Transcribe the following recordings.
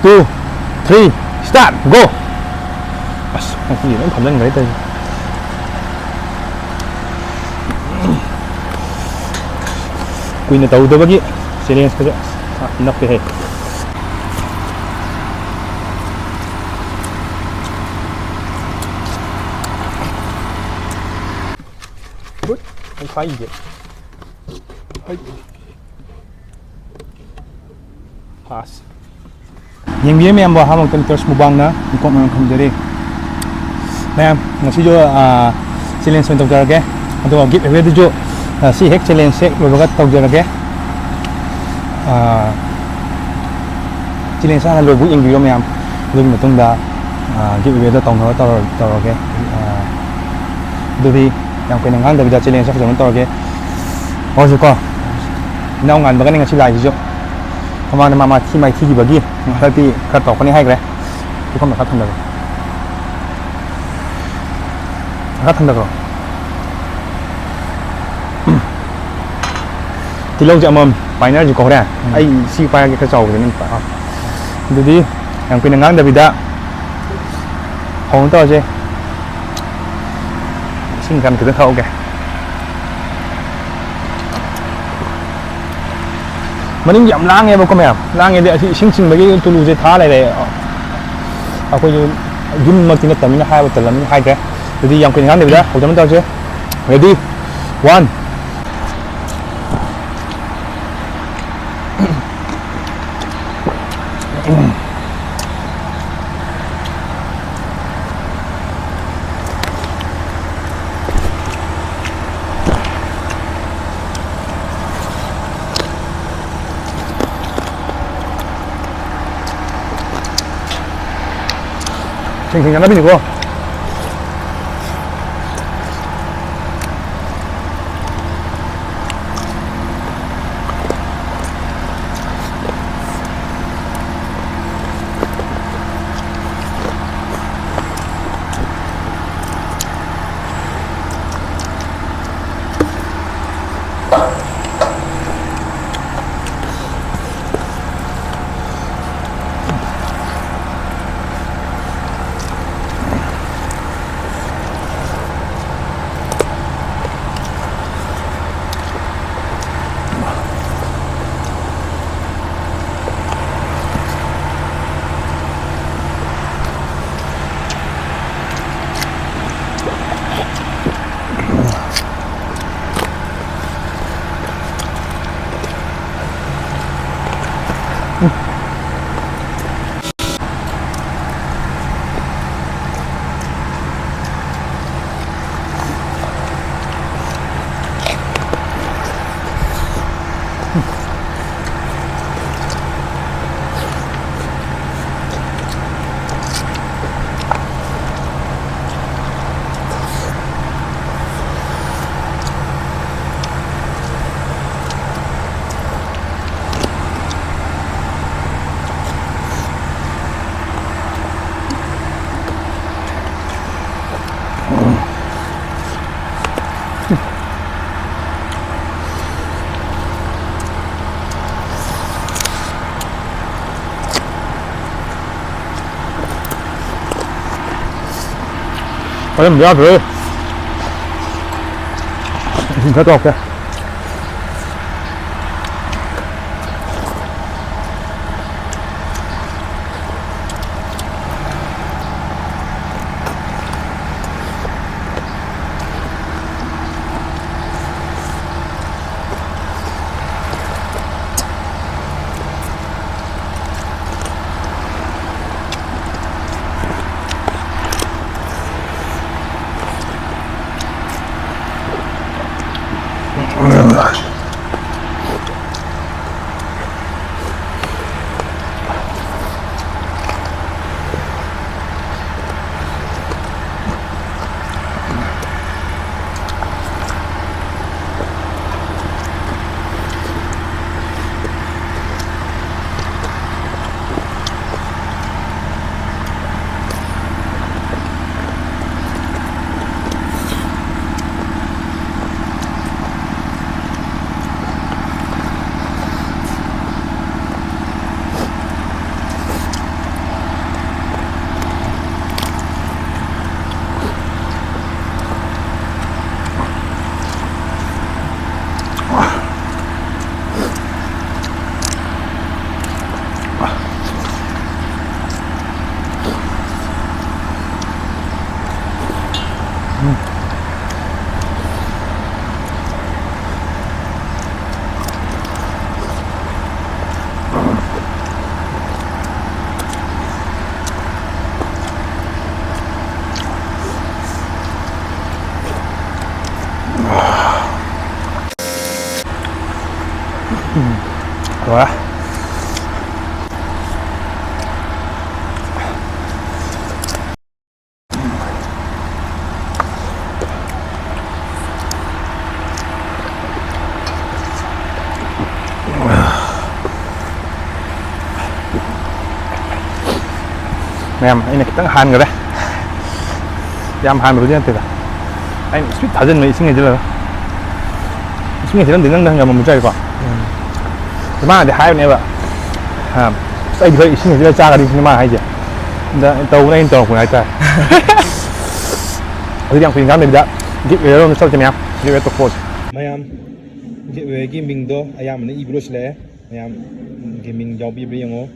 2, 3, start, go! As, ang hindi na, pala nga ito. Kuy na tao daw bagi. Silence ka dyan. Enough to head. Good. Ay, kaya dyan. Ay. Pass. Yang biar mayam bawa hamang terus mukbang na, ikut mayam kamu jadi. Mayam, nasi jo challenge untuk jaga ke, untuk give away tu jo si hack challenge se beberapa tahu jaga ke. Challenge sana lalu yang biar mayam, lalu betul dah give away tu tahu ke. Jadi yang penengan dah bisa challenge aku jangan tahu ke. Oh suka, naungan bagan yang ngasih lagi jo. Kemana mamaที่ไม่ที่บางทีแล้วที่กระต่อคนนี้ให้เลยทุกคนมาคัดทำได้คัดทำได้ก็ที่เราจะมั่มไปนั่นอยู่ก็ได้ไอ้ซีไปก็เจ้าจะนั่นไปดูดิอย่างเป็นงานเดวิดะของตัวเจ้สิ่งกันคือต้องเข้าแกมันยังยำล้างไงบอกก็ไม่ครับล้างไงเดี๋ยวชิงเมื่อกี้ตัวลูกจะท้าอะไรเลยเอาไปยุ่งมากินแต่ไม่ได้ให้แต่ละไม่ให้แกเดี๋ยวยังเป็นงานเดี๋ยวนะผมจะไม่ต้องเชื่อ ready 1 생생한 라면이고 Em ra rồi, hết rồi kìa. 좋아. Mèm, anh này tăng hàn rồi đấy. Yam hàn rồi chứ anh anh suýt thả dân mấy sinh ngày chứ là sinh ngày thì nó đến năng mà một chơi quả. Thế mà để hai bên em ạ. Anh thấy sinh ngày chứ là cha cả đi nhưng mà hay gì? Tàu này tàu của ai ta? Ở đây khuyên gắn đây đã. Get về đâu sau cho mèo. Get về tập phốt. Mayam. Get về gaming đó. Ayam này ibro sle. Mayam gaming job ibro yang o.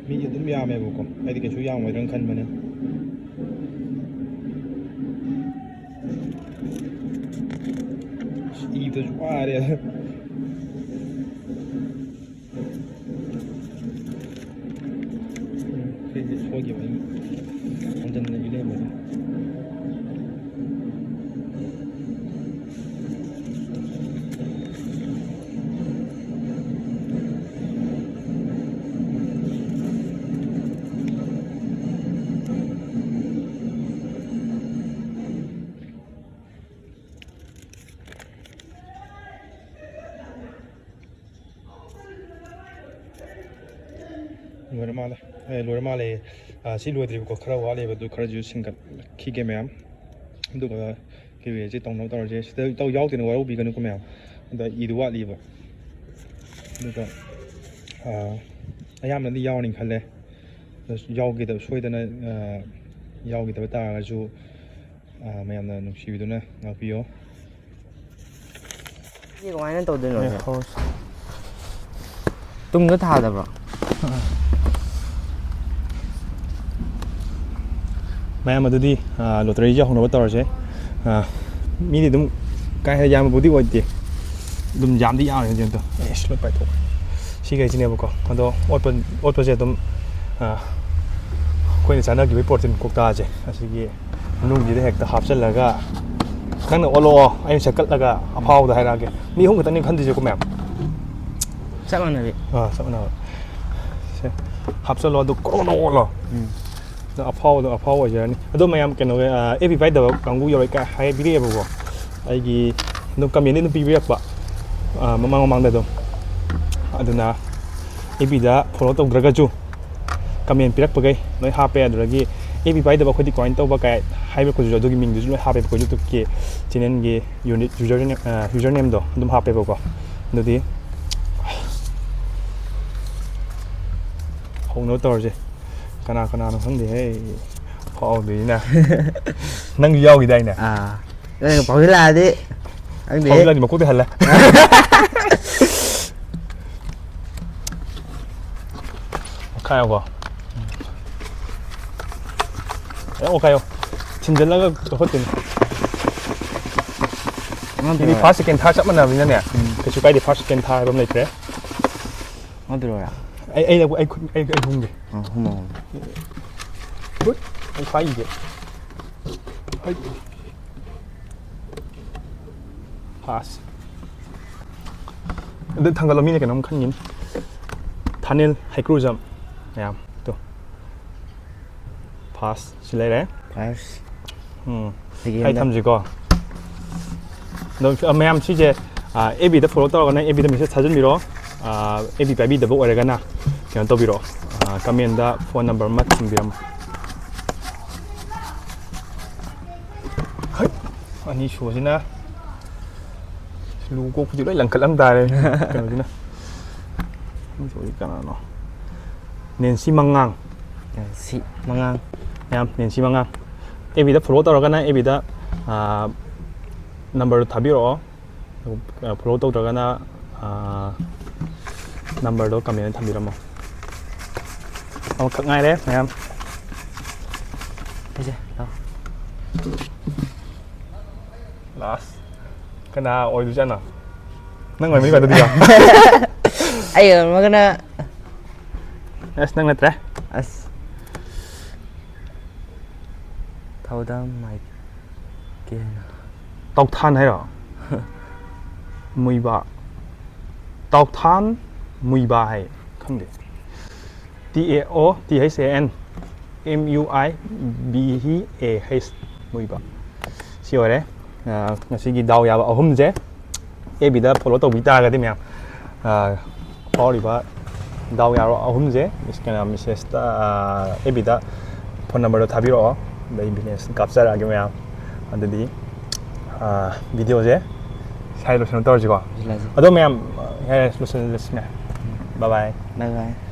Mi cũng yam em vô con, ai thì cái số yam ngoài đang khăn mà nè. Ý tôi quá đấy. Cái số kiểu ấy, con chân này đi lên mà. Lối mà này xin lùi thì có khá là này và tôi khá là dễ sinh khi cái mèo tôi có cái gì tông nó tao rồi tao giáo thì nó vào bị cái nó có mèo tôi ý đồ gì vậy tôi có ayam nó đi giáo nên khá là giáo cái tao xuôi tao này giáo cái tao ta là chú mèo nó xíu đó nè ngakpi yo cái ngoài nó tao được rồi tung cái thao được rồi Mayam adudi lottery ja hono batar je mi ni dum kai ha yam budi oi dum jam di yaw je to slot pai thok si ga jine ko ado open je dum khoi ni chana gi report tin kok ta je asigi nung ji de hek ta hap chal laga nang na olo ai sakal laga aphau da haira ge mi hung ka tan ni khan di je ko mem chắc là này chắc là hap chal lo du ko no lo aphau aja ni ado mayam keno ebi bai da kangu yo ka hai bi re bo ai gi no kamien ni pi bi ba mamang da do aduna ebi da follow to draga ju kamien pirak pagai noi ha pe adragi ebi bai da ba khodi coin to ba kai hai be ko ju do gi ming ju ha pe ko ju to ke chinen gi unit username do dum ha pe ko do di hong no tor je kana nó không thì hay họ gì nè nâng dâu gì đây nè đây là bỏ cái là đi anh để lên mà cút cái hình là khai không ok không 진짜 나가 호텔 이 파스 캔 타 잡만 나면 nè cái chỗ cái đi 파스 캔 타 bấm này thế 어디로야 ai hung gì hung mồm good anh phải gì vậy pass đừng thằng cái cái nó không khăn nhìn tunnel hay cruise nè tu pass xin lấy đấy pass hay thăm gì co nó em chỉ je AB đã follow tao cái này AB đã mình sẽ 찾은 미로 AB baby đã bộ cái na 그냥 또 비로 가면다 phone number 맞 준비함 아니 좋으시나 누구 굳이 lấy lần cất âm tài cái gì nè rồi cái nào nền xi măng ngang em nền xi măng ngang AB đã follow tao cái này AB đã number 다 비로 follow tao cái na number đó 가면 다 비로 cất ngay đấy em đâu last cái nào ôi được chưa nào nó ngồi mấy bài tôi đi rồi Ayo, makanya es nang natre as thâu đó mày kia tàu than hay rồi mùi bạ tàu than mùi bạ hay không được TAOTHAN MUIBAH mùi bạ siêu đấy ngasi đào ya ở hôm啫e bị đã follow tàu vita cái đấy mẹ có đi ba đào ya ở hôm啫cái nào mình sẽ e bị đã phone number đó 타비로 내 business 값자라게 mẹ anh đi video啫사이로 저는 떨어지고 Là gì? 어떤 mẹ 해 무슨 lesson bye bye Bye bye.